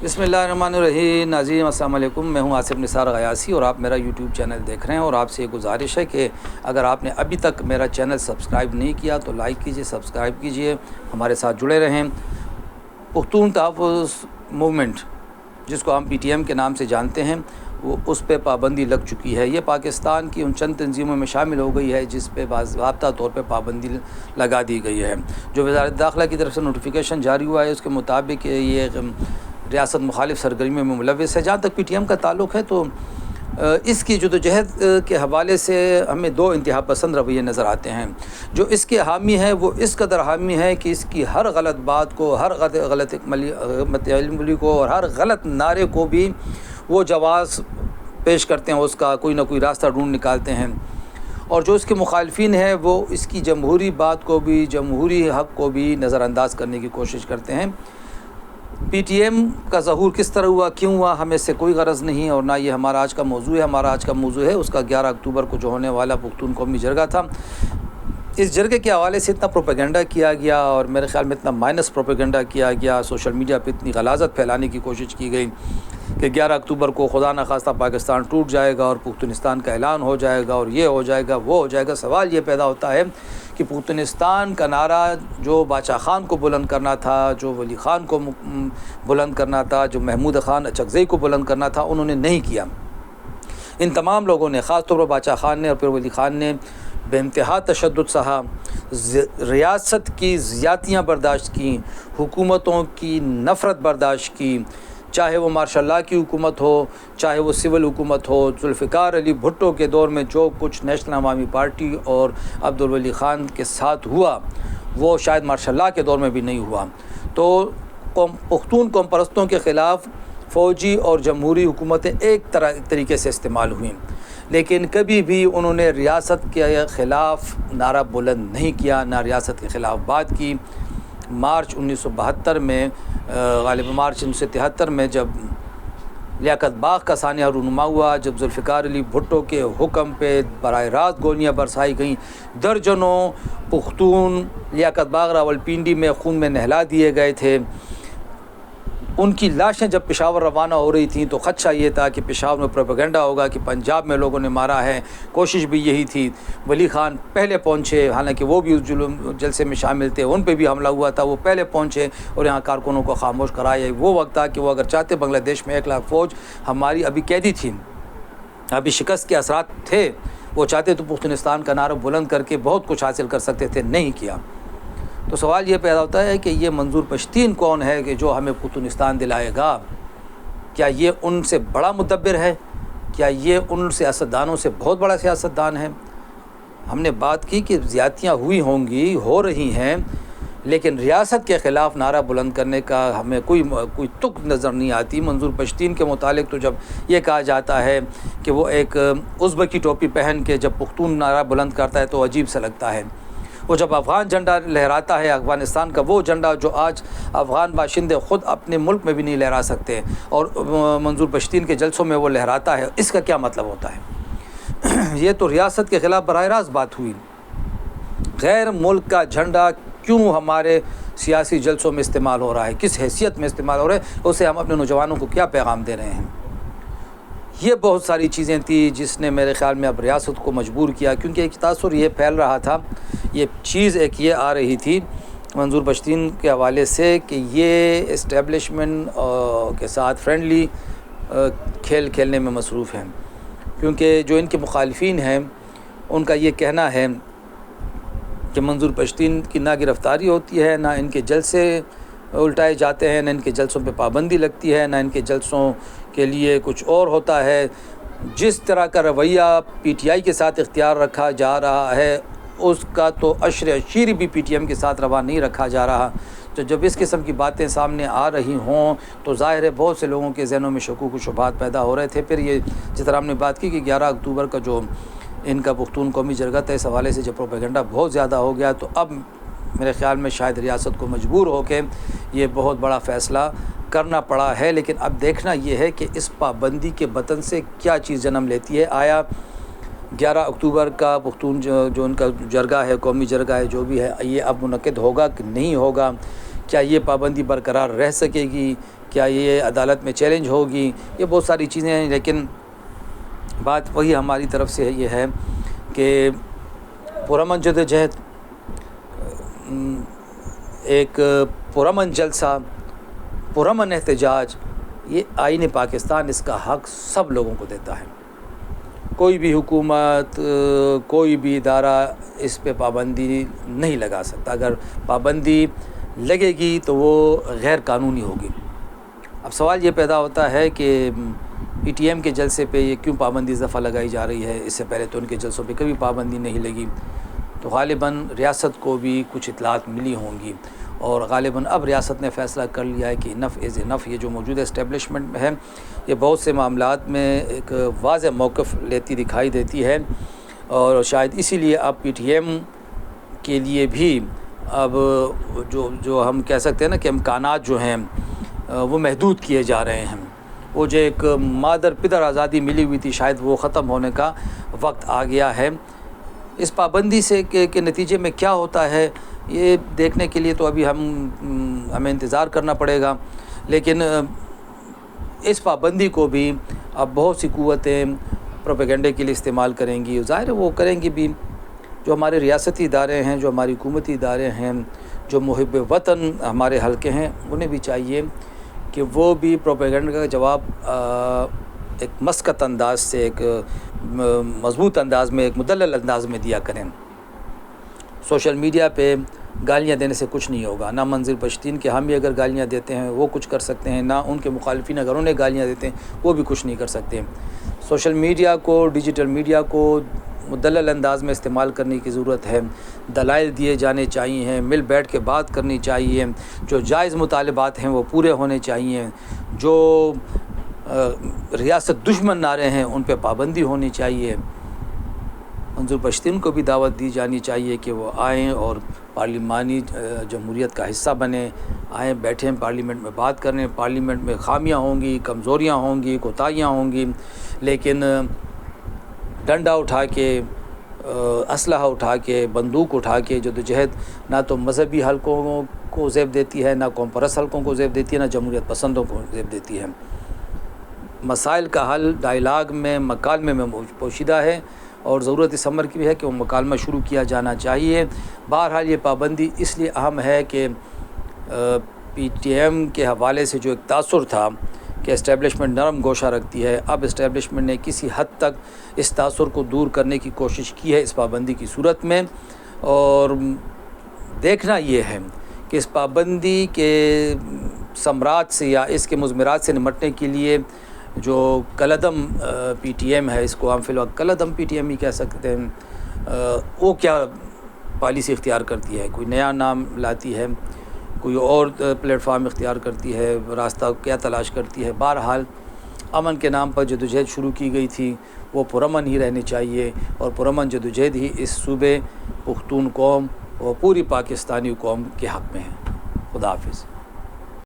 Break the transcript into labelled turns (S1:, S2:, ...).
S1: बिस्मिल्लाहिर्रहमानिर्रहीम। नाज़रीन अस्सलाम वालेकुम, मैं हूं आसिफ निसार गयासी और आप मेरा यूट्यूब चैनल देख रहे हैं। और आपसे गुजारिश है कि अगर आपने अभी तक मेरा चैनल सब्सक्राइब नहीं किया तो लाइक कीजिए, सब्सक्राइब कीजिए, हमारे साथ जुड़े रहें। पुख्तून तहफ़्फ़ुज़ मूवमेंट, जिसको हम PTM के नाम से जानते हैं, वो उस पर पाबंदी लग चुकी है। ये पाकिस्तान की उन चंद तंजीमों में शामिल हो गई है जिस पे बाज़ाब्ता तौर पे पाबंदी लगा दी गई है। जो वज़ारत दाखिला की तरफ से नोटिफिकेशन जारी हुआ है उसके मुताबिक ये रियासत मुखालिफ सरगर्मियों में मुलव्वस है। जहाँ तक PTM का ताल्लुक़ है तो इसकी जदोजहद के हवाले से हमें दो इंतहा पसंद रवैये नज़र आते हैं। जो इसके हामी है वो इस कदर हामी है कि इसकी हर गलत बात को, हर गलत अमली को और हर गलत नारे को भी वो जवाज़ पेश करते हैं, उसका कोई ना कोई रास्ता ढूंढ निकालते हैं। और जो इसके मुखालफिन हैं वो इसकी जमहूरी बात को भी, जमहूरी हक़ को भी नज़रअंदाज करने की कोशिश करते हैं। PTM का ज़हूर किस तरह हुआ, क्यों हुआ, हमें इससे कोई गरज़ नहीं और ना ये हमारा आज का मौजू है। हमारा आज का मौजू है उसका 11 अक्टूबर को जो होने वाला पुख्तून कौमी जरगा था। इस जरगे के हवाले से इतना प्रोपेगेंडा किया गया और मेरे ख़्याल में इतना माइनस प्रोपेगेंडा किया गया, सोशल मीडिया पे इतनी गलाज़त फैलाने की कोशिश की गई कि 11 अक्टूबर को खुदा न खास्ता पाकिस्तान टूट जाएगा और पुख्तूनिस्तान का ऐलान हो जाएगा और ये हो जाएगा, वो हो जाएगा। सवाल ये पैदा होता है कि पुख्तूनिस्तान का नारा जो बादशाह ख़ान को बुलंद करना था, जो वली ख़ान को बुलंद करना था, जो महमूद ख़ान अचकज़ई को बुलंद करना था, उन्होंने नहीं किया। इन तमाम लोगों ने, ख़ास तौर पर बादशाह ख़ान ने और फिर वली ख़ान ने बेइंतहा तशद्दुद सहा, रियासत की ज़्यादतियाँ बर्दाश्त की, हुकूमतों की नफ़रत बर्दाश्त की, चाहे वो मार्शल लॉ की हुकूमत हो, चाहे वो सिविल हुकूमत हो। जुल्फ़िकार अली भुट्टो के दौर में जो कुछ नेशनल अवामी पार्टी और अब्दुल वली ख़ान के साथ हुआ वो शायद मार्शल लॉ के दौर में भी नहीं हुआ। तो पुख्तून कौम परस्तों के ख़िलाफ़ फ़ौजी और जमहूरी हुकूमतें एक तरीके से इस्तेमाल हुई, लेकिन कभी भी उन्होंने रियासत के ख़िलाफ़ नारा बुलंद नहीं किया, ना रियासत के ख़िलाफ़ बात की। मार्च 1972 में, गालिब मार्च 1973 में जब लियाकत बाग का सानिया रूनुमा हुआ, जब जुल्फ़िकार अली भुट्टो के हुक्म पे बराह रास्त गोलियाँ बरसाई गईं, दर्जनों पुख्तून लियाकत बाग रावलपिंडी में खून में नहला दिए गए थे। उनकी लाशें जब पेशावर रवाना हो रही थीं तो ख़दशा ये था कि पेशावर में प्रोपेगेंडा होगा कि पंजाब में लोगों ने मारा है। कोशिश भी यही थी। वली ख़ान पहले पहुँचे, हालांकि वो भी उस जुल्म जलसे में शामिल थे, उन पे भी हमला हुआ था, वो पहले पहुँचे और यहाँ कारकुनों को खामोश कराया। वो वक्त था कि वो अगर चाहते बांग्लादेश में 1 लाख फ़ौज हमारी अभी कैदी थी, अभी शिकस्त के असरात थे, वो चाहते तो पुख्तूनिस्तान का नारा बुलंद करके बहुत कुछ हासिल कर सकते थे, नहीं किया। तो सवाल ये पैदा होता है कि ये मंजूर पश्तीन कौन है कि जो हमें पुख्तूनिस्तान दिलाएगा? क्या ये उनसे बड़ा मुदब्बिर है? क्या ये उन सियासतदानों से बहुत बड़ा सियासतदान है? हमने बात की कि ज़्यादतियाँ हुई होंगी, हो रही हैं, लेकिन रियासत के ख़िलाफ़ नारा बुलंद करने का हमें कोई तुक नज़र नहीं आती। मंजूर पश्तीन के मुतालिक तो जब ये कहा जाता है कि वो एक उज़्ब की टोपी पहन के जब पुख्तून नारा बुलंद करता है तो अजीब सा लगता है। वो जब अफ़गान झंडा लहराता है, अफ़गानिस्तान का वो झंडा जो आज अफ़गान बाशिंदे ख़ुद अपने मुल्क में भी नहीं लहरा सकते, और मंजूर पश्तीन के जलसों में वो लहराता है, इसका क्या मतलब होता है? ये तो रियासत के ख़िलाफ़ बराह रास्त बात हुई। गैर मुल्क का झंडा क्यों हमारे सियासी जलसों में इस्तेमाल हो रहा है, किस हैसियत में इस्तेमाल हो रहा है, उससे हम अपने नौजवानों को क्या पैगाम दे रहे हैं? ये बहुत सारी चीज़ें थी जिसने मेरे ख़्याल में अब रियासत को मजबूर किया, क्योंकि एक तासुर ये फैल रहा था, ये चीज़ एक ये आ रही थी मंजूर पश्तीन के हवाले से कि ये इस्टेब्लिशमेंट के साथ फ्रेंडली खेल खेलने में मसरूफ़ हैं। क्योंकि जो इनके मुखालिफिन हैं उनका ये कहना है कि मंजूर पश्तीन की ना गिरफ़्तारी होती है, ना इनके जलसे उल्टाए जाते हैं, ना इनके जलसों पे पाबंदी लगती है, ना इनके जलसों के लिए कुछ और होता है। जिस तरह का रवैया PTI के साथ इख्तियार रखा जा रहा है उसका तो अशर अशीरी भी PTM के साथ रवा नहीं रखा जा रहा। तो जब इस किस्म की बातें सामने आ रही हों तो ज़ाहिर है बहुत से लोगों के ज़हनों में शकूक व शुबहात पैदा हो रहे थे। फिर ये जिस तरह हमने बात की कि 11 अक्टूबर का जो इनका पुख्तून कौमी जरगा था, इस हवाले से जब प्रोपेगेंडा बहुत ज़्यादा हो गया तो अब मेरे ख़्याल में शायद रियासत को मजबूर होकर ये बहुत बड़ा फ़ैसला करना पड़ा है। लेकिन अब देखना ये है कि इस पाबंदी के बतन से क्या चीज़ जन्म लेती है। आया 11 अक्टूबर का पुख्तून जो उनका जरगा है, कौमी जरगा है, जो भी है, ये अब मुनक़िद होगा कि नहीं होगा? क्या ये पाबंदी बरकरार रह सकेगी? کیا یہ عدالت میں چیلنج ہوگی؟ یہ بہت ساری چیزیں ہیں، لیکن بات وہی ہماری طرف سے یہ ہے کہ پرامن جدوجہد، ایک پرامن جلسہ، پرامن احتجاج، یہ آئین پاکستان اس کا حق سب لوگوں کو دیتا ہے۔ کوئی بھی حکومت، کوئی بھی ادارہ اس پہ پابندی نہیں لگا سکتا۔ اگر پابندی لگے گی تو وہ غیر قانونی ہوگی۔ اب سوال یہ پیدا ہوتا ہے کہ پی ٹی ایم کے جلسے پہ یہ کیوں پابندی اس دفعہ لگائی جا رہی ہے؟ اس سے پہلے تو ان کے جلسوں پہ کبھی پابندی نہیں لگی۔ تو غالباً ریاست کو بھی کچھ اطلاعات ملی ہوں گی، اور غالباً اب ریاست نے فیصلہ کر لیا ہے کہ انف از انف۔ یہ جو موجودہ اسٹیبلشمنٹ ہے یہ بہت سے معاملات میں ایک واضح موقف لیتی دکھائی دیتی ہے، اور شاید اسی لیے اب پی ٹی ایم کے لیے بھی اب جو ہم کہہ سکتے ہیں نا کہ امکانات جو ہیں وہ محدود کیے جا رہے ہیں۔ وہ جو ایک مادر پدر آزادی ملی ہوئی تھی، شاید وہ ختم ہونے کا وقت آ گیا ہے۔ اس پابندی سے کے نتیجے میں کیا ہوتا ہے یہ دیکھنے کے لیے تو ابھی ہمیں انتظار کرنا پڑے گا، لیکن اس پابندی کو بھی اب بہت سی قوتیں پروپیگنڈے کے لیے استعمال کریں گی۔ ظاہر ہے وہ کریں گی بھی، جو ہمارے ریاستی ادارے ہیں، جو ہماری حکومتی ادارے ہیں، جو محب وطن ہمارے حلقے ہیں، انہیں بھی چاہیے کہ وہ بھی پروپیگنڈے کا جواب ایک مسکت انداز سے، ایک مضبوط انداز میں، ایک مدلل انداز میں دیا کریں۔ سوشل میڈیا پہ گالیاں دینے سے کچھ نہیں ہوگا۔ نہ منظر پشتین کے حامی اگر گالیاں دیتے ہیں وہ کچھ کر سکتے ہیں، نہ ان کے مخالفین اگر انہیں گالیاں دیتے ہیں وہ بھی کچھ نہیں کر سکتے۔ سوشل میڈیا کو، ڈیجیٹل میڈیا کو مدلل انداز میں استعمال کرنے کی ضرورت ہے۔ دلائل دیے جانے چاہیے، مل بیٹھ کے بات کرنی چاہیے، جو جائز مطالبات ہیں وہ پورے ہونے چاہیے، جو ریاست دشمن نعرے ہیں ان پہ پابندی ہونی چاہیے۔ منظور پشتین کو بھی دعوت دی جانی چاہیے کہ وہ آئیں اور پارلیمانی جمہوریت کا حصہ بنیں، آئیں بیٹھیں پارلیمنٹ میں بات کریں۔ پارلیمنٹ میں خامیاں ہوں گی، کمزوریاں ہوں گی، کوتاہیاں ہوں گی، لیکن ڈنڈا اٹھا کے، اسلحہ اٹھا کے، بندوق اٹھا کے جدوجہد نہ تو مذہبی حلقوں کو زیب دیتی ہے، نہ قوم پرست حلقوں کو زیب دیتی ہے، نہ جمہوریت پسندوں کو زیب دیتی ہے۔ مسائل کا حل ڈائلاگ میں، مکالمے میں پوشیدہ ہے، اور ضرورت اس امر کی بھی ہے کہ وہ مکالمہ شروع کیا جانا چاہیے۔ بہرحال یہ پابندی اس لیے اہم ہے کہ پی ٹی ایم کے حوالے سے جو ایک تاثر تھا کہ اسٹیبلشمنٹ نرم گوشہ رکھتی ہے، اب اسٹیبلشمنٹ نے کسی حد تک اس تاثر کو دور کرنے کی کوشش کی ہے اس پابندی کی صورت میں، اور دیکھنا یہ ہے کہ اس پابندی کے ثمرات سے یا اس کے مضمرات سے نمٹنے کے لیے جو کلعدم پی ٹی ایم ہے، اس کو ہم فی الوقت کلعدم پی ٹی ایم ہی کہہ سکتے ہیں، وہ کیا پالیسی اختیار کرتی ہے، کوئی نیا نام لاتی ہے، کوئی اور پلیٹ فارم اختیار کرتی ہے، راستہ کیا تلاش کرتی ہے۔ بہرحال امن کے نام پر جدوجہد شروع کی گئی تھی وہ پرامن ہی رہنی چاہیے، اور پرامن جدوجہد ہی اس صوبے، پختون قوم اور پوری پاکستانی قوم کے حق میں ہے۔ خدا حافظ۔